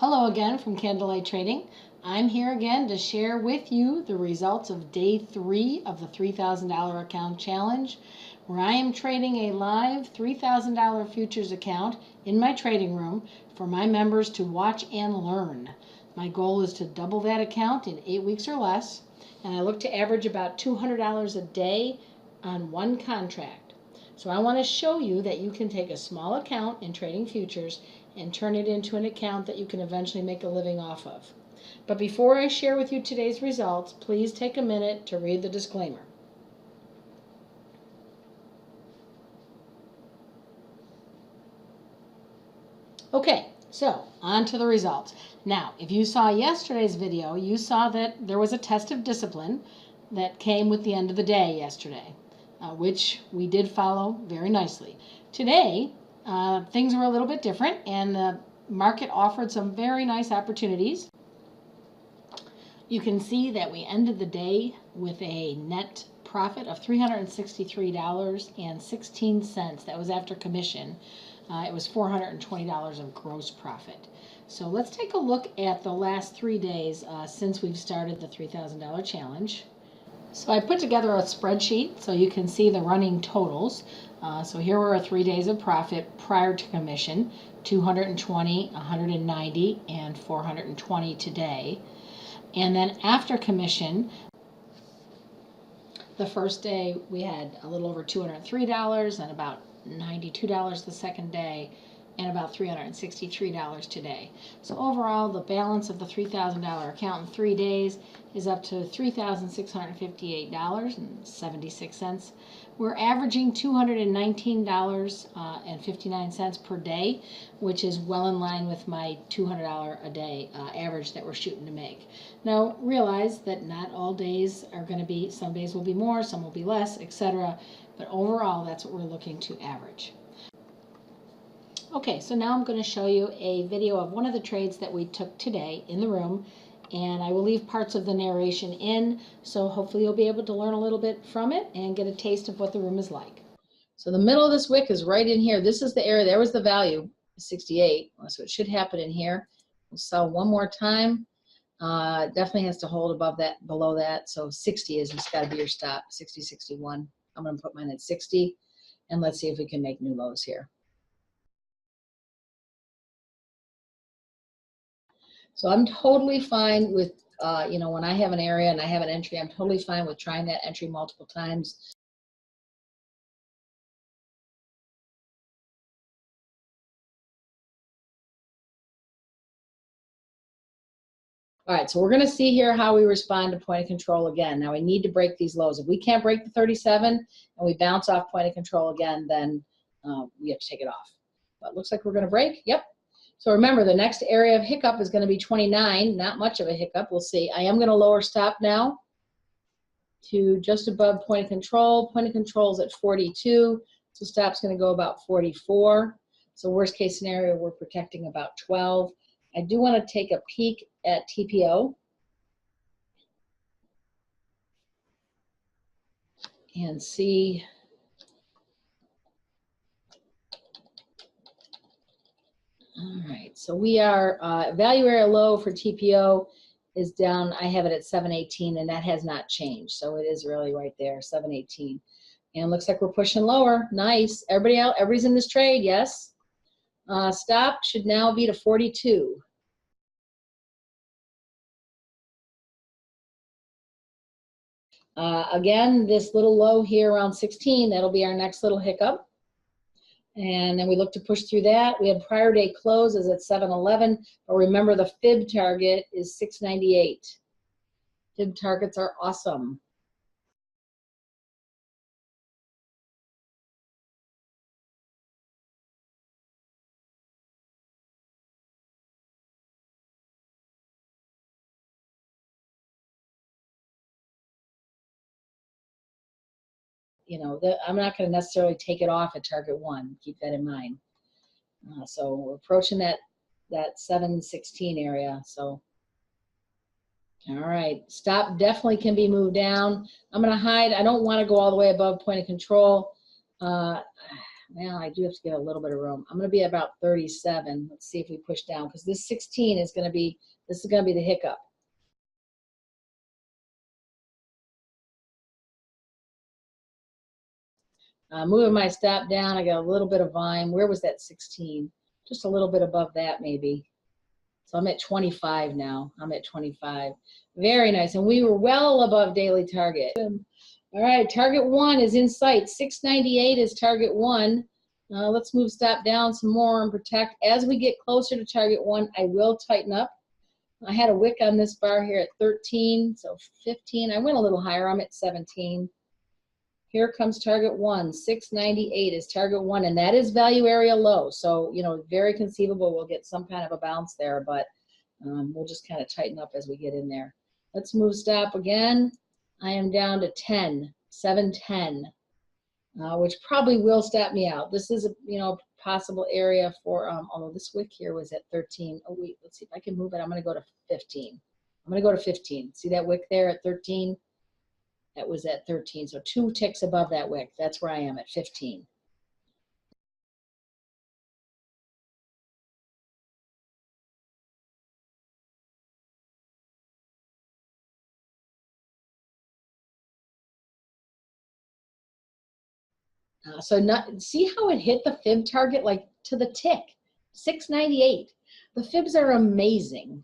Hello again from Candlelight Trading. I'm here again to share with you the results of day 3 of the $3,000 account challenge, where I am trading a live $3,000 futures account in my trading room for my members to watch and learn. My goal is to double that account in 8 weeks or less, and I look to average about $200 a day on one contract. So I want to show you that you can take a small account in trading futures and turn it into an account that you can eventually make a living off of. But before I share with you today's results, please take a minute to read the disclaimer. Okay, so on to the results. Now, if you saw yesterday's video, you saw that there was a test of discipline that came with the end of the day yesterday, which we did follow very nicely. Today, things were a little bit different, and the market offered some very nice opportunities. You can see that we ended the day with a net profit of $363.16. That was after commission. It was $420 of gross profit. So let's take a look at the last 3 days since we've started the $3,000 challenge. So I put together a spreadsheet so you can see the running totals. So here were our 3 days of profit prior to commission: 220, 190, and 420 today. And then after commission, the first day we had a little over $203 and about $92 the second day, and about $363 today. So overall, the balance of the $3,000 account in 3 days is up to $3,658.76. We're averaging $219.59 per day, which is well in line with my $200 a day average that we're shooting to make. Now, realize that not all days are going to be, some days will be more, some will be less, etc. But overall, that's what we're looking to average. Okay, so now I'm going to show you a video of one of the trades that we took today in the room, and I will leave parts of the narration in, so hopefully you'll be able to learn a little bit from it and get a taste of what the room is like. So the middle of this wick is right in here. This is the area, there was the value, 68, so it should happen in here. We'll sell one more time. Definitely has to hold above that, below that, so 60 is just got to be your stop, 60, 61. I'm going to put mine at 60, and let's see if we can make new lows here. So I'm totally fine with, when I have an area and I have an entry, I'm totally fine with trying that entry multiple times. All right, so we're going to see here how we respond to point of control again. Now we need to break these lows. If we can't break the 37 and we bounce off point of control again, then we have to take it off. But it looks like we're going to break. Yep. So remember, the next area of hiccup is going to be 29. Not much of a hiccup. We'll see. I am going to lower stop now to just above point of control. Point of control is at 42, so stop's going to go about 44. So worst case scenario, we're protecting about 12. I do want to take a peek at TPO and see. All right, so we are value area low for TPO is down. I have it at 718, and that has not changed. So it is really right there, 718. And looks like we're pushing lower. Nice. Everybody out? Everybody's in this trade? Yes. Stop should now be to 42. Again, this little low here around 16, that'll be our next little hiccup. And then we look to push through that. We had prior day closes at 711, but remember the fib target is 698. Fib targets are awesome. I'm not going to necessarily take it off at target 1. Keep that in mind. So we're approaching that 716 area. So, all right, stop definitely can be moved down. I'm going to hide. I don't want to go all the way above point of control. Well, I do have to give a little bit of room. I'm going to be about 37. Let's see if we push down, because this 16 is going to be, this is going to be the hiccup. Moving my stop down, I got a little bit of volume. Where was that 16? Just a little bit above that, maybe. So I'm at 25 now. I'm at 25. Very nice. And we were well above daily target. All right, target 1 is in sight. 698 is target 1. Let's move stop down some more and protect. As we get closer to target 1, I will tighten up. I had a wick on this bar here at 13, so 15. I went a little higher. I'm at 17. Here comes target 1. 698 is target 1, and that is value area low. So, you know, very conceivable we'll get some kind of a bounce there, but we'll just kind of tighten up as we get in there. Let's move stop again. I am down to 10, 710, which probably will stop me out. This is a, you know, possible area for, although this wick here was at 13. Oh, wait, let's see if I can move it. I'm going to go to 15. I'm going to go to 15. See that wick there at 13? That was at 13, so 2 ticks above that wick. That's where I am at 15. So not, see how it hit the fib target like to the tick, 698. The fibs are amazing.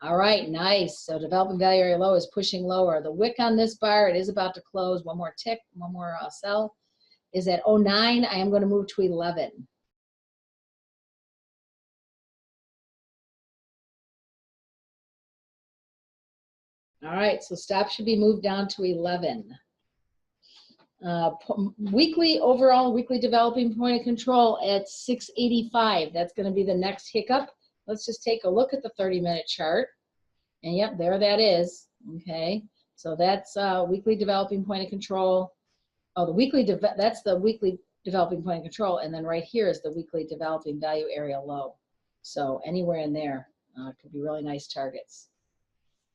All right, nice. So developing value area low is pushing lower. The wick on this bar, it is about to close. One more tick, one more sell, is at 09. I am going to move to 11. All right, so stop should be moved down to 11. Weekly, overall weekly developing point of control at 685. That's going to be the next hiccup. Let's just take a look at the 30-minute chart. And yep, there that is. Okay, so that's weekly developing point of control. Oh, that's the weekly developing point of control. And then right here is the weekly developing value area low. So anywhere in there could be really nice targets.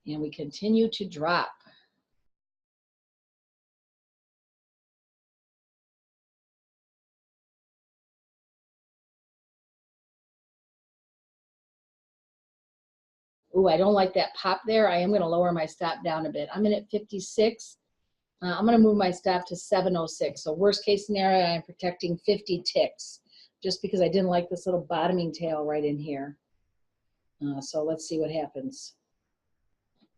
And we continue to drop. Ooh, I don't like that pop there. I am going to lower my stop down a bit. I'm in at 56. I'm going to move my stop to 706. So worst case scenario, I'm protecting 50 ticks just because I didn't like this little bottoming tail right in here. So let's see what happens.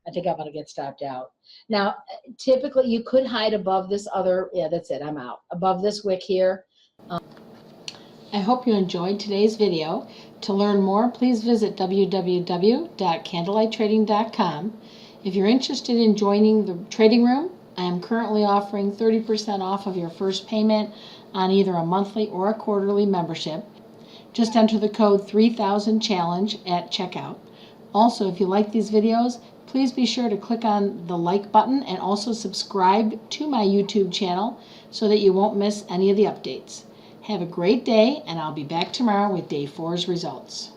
I think I'm going to get stopped out. Now, typically you could hide above this other, yeah, that's it, I'm out. Above this wick here. I hope you enjoyed today's video. To learn more, please visit www.candlelightTrading.com. If you're interested in joining the trading room, I am currently offering 30% off of your first payment on either a monthly or a quarterly membership. Just enter the code 3000challenge at checkout. Also, if you like these videos, please be sure to click on the like button and also subscribe to my YouTube channel so that you won't miss any of the updates. Have a great day, and I'll be back tomorrow with day 4's results.